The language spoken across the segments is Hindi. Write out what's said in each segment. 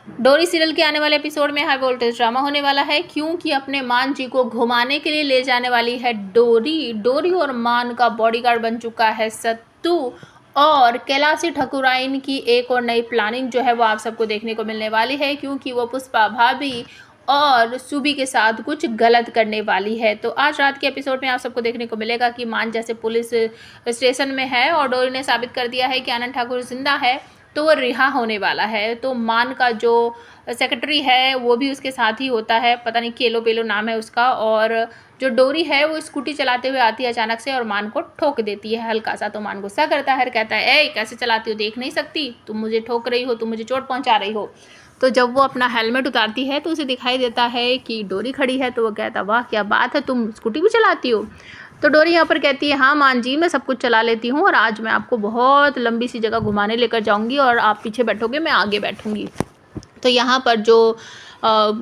डोरी सीरियल के आने वाले एपिसोड में हाई वोल्टेज ड्रामा होने वाला है, क्योंकि अपने मान जी को घुमाने के लिए ले जाने वाली है डोरी और मान का बॉडीगार्ड बन चुका है सत्तू। और कैलाशी ठकुराइन की एक और नई प्लानिंग जो है वो आप सबको देखने को मिलने वाली है, क्योंकि वो पुष्पा भाभी और सुबी के साथ कुछ गलत करने वाली है। तो आज रात के एपिसोड में आप सबको देखने को मिलेगा कि मान जैसे पुलिस स्टेशन में है और डोरी ने साबित कर दिया है कि आनंद ठाकुर जिंदा है, तो वो रिहा होने वाला है। तो मान का जो सेक्रेटरी है वो भी उसके साथ ही होता है, पता नहीं केलो पेलो नाम है उसका। और जो डोरी है वो स्कूटी चलाते हुए आती है अचानक से और मान को ठोक देती है हल्का सा। तो मान गुस्सा करता है, कहता है ए कैसे चलाती हो, देख नहीं सकती, तुम मुझे ठोक रही हो, तुम मुझे चोट पहुंचा रही हो। तो जब वो अपना हेलमेट उतारती है तो उसे दिखाई देता है कि डोरी खड़ी है। तो वो कहता वाह क्या बात है, तुम स्कूटी भी चलाती हो। तो डोरी यहाँ पर कहती है हाँ मान जी, मैं सब कुछ चला लेती हूँ और आज मैं आपको बहुत लंबी सी जगह घुमाने लेकर जाऊँगी और आप पीछे बैठोगे, मैं आगे बैठूँगी। तो यहाँ पर जो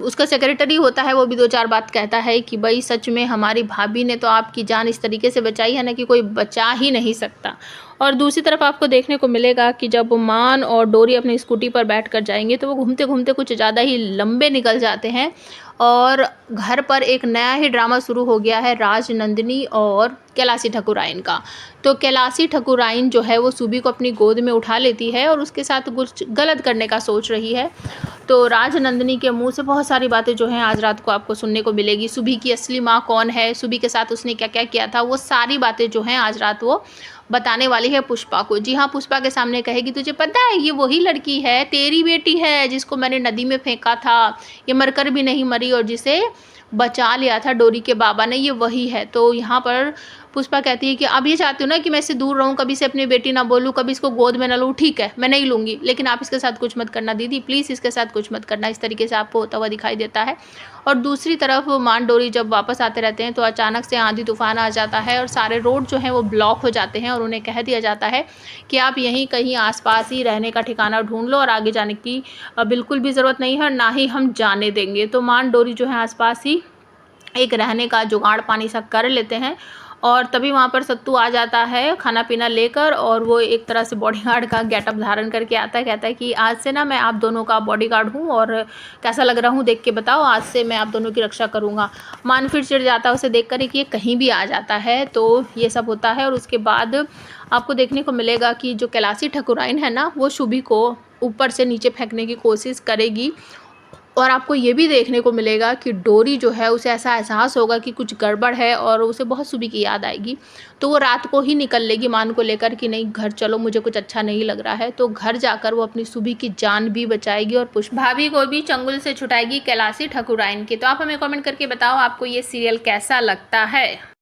उसका सेक्रेटरी होता है वो भी दो चार बात कहता है कि भाई सच में हमारी भाभी ने तो आपकी जान इस तरीके से बचाई है ना कि कोई बचा ही नहीं सकता। और दूसरी तरफ आपको देखने को मिलेगा कि जब मान और डोरी अपनी स्कूटी पर बैठ कर जाएंगे तो वो घूमते घूमते कुछ ज़्यादा ही लंबे निकल जाते हैं और घर पर एक नया ही ड्रामा शुरू हो गया है राज नंदिनी और कैलाशी ठकुराइन का। तो कैलाशी ठकुराइन जो है वो सुबी को अपनी गोद में उठा लेती है और उसके साथ कुछ गलत करने का सोच रही है। तो राजनंदिनी के मुंह से बहुत सारी बातें जो हैं आज रात को आपको सुनने को मिलेगी। सुबी की असली माँ कौन है, सुबी के साथ उसने क्या क्या किया था, वो सारी बातें जो हैं आज रात वो बताने वाली है पुष्पा को। जी हाँ, पुष्पा के सामने कहेगी तुझे पता है ये वही लड़की है, तेरी बेटी है जिसको मैंने नदी में फेंका था, ये मरकर भी नहीं मरी और जिसे बचा लिया था डोरी के बाबा ने, ये वही है। तो यहाँ पर पुष्पा कहती है कि अब ये चाहती हूँ ना कि मैं इससे दूर रहूँ, कभी से अपनी बेटी ना बोलूँ, कभी इसको गोद में ना लूँ, ठीक है मैं नहीं लूँगी, लेकिन आप इसके साथ कुछ मत करना दीदी, प्लीज़ इसके साथ कुछ मत करना। इस तरीके से आपको होता हुआ दिखाई देता है। और दूसरी तरफ मान डोरी जब वापस आते रहते हैं तो अचानक से आंधी तूफान आ जाता है और सारे रोड जो हैं वो ब्लॉक हो जाते हैं और उन्हें कह दिया जाता है कि आप यहीं कहीं आसपास ही रहने का ठिकाना ढूंढ लो और आगे जाने की बिल्कुल भी ज़रूरत नहीं है और ना ही हम जाने देंगे। तो मान डोरी जो है आसपास ही एक रहने का जुगाड़ पानी सा कर लेते हैं और तभी वहाँ पर सत्तू आ जाता है खाना पीना लेकर और वो एक तरह से बॉडीगार्ड का गेटअप धारण करके आता है। कहता है कि आज से ना मैं आप दोनों का बॉडीगार्ड हूँ और कैसा लग रहा हूँ देख के बताओ, आज से मैं आप दोनों की रक्षा करूँगा। मान फिर चिढ़ जाता है उसे देख कर कि ये कहीं भी आ जाता है। तो ये सब होता है और उसके बाद आपको देखने को मिलेगा कि जो कैलाशी ठकुराइन है ना वो सुबी को ऊपर से नीचे फेंकने की कोशिश करेगी और आपको ये भी देखने को मिलेगा कि डोरी जो है उसे ऐसा एहसास होगा कि कुछ गड़बड़ है और उसे बहुत सुबी की याद आएगी। तो वो रात को ही निकल लेगी मान को लेकर कि नहीं घर चलो, मुझे कुछ अच्छा नहीं लग रहा है। तो घर जाकर वो अपनी सुबी की जान भी बचाएगी और पुष्पा भाभी को भी चंगुल से छुटाएगी कैलाशी ठकुराइन की। तो आप हमें कमेंट करके बताओ आपको ये सीरियल कैसा लगता है।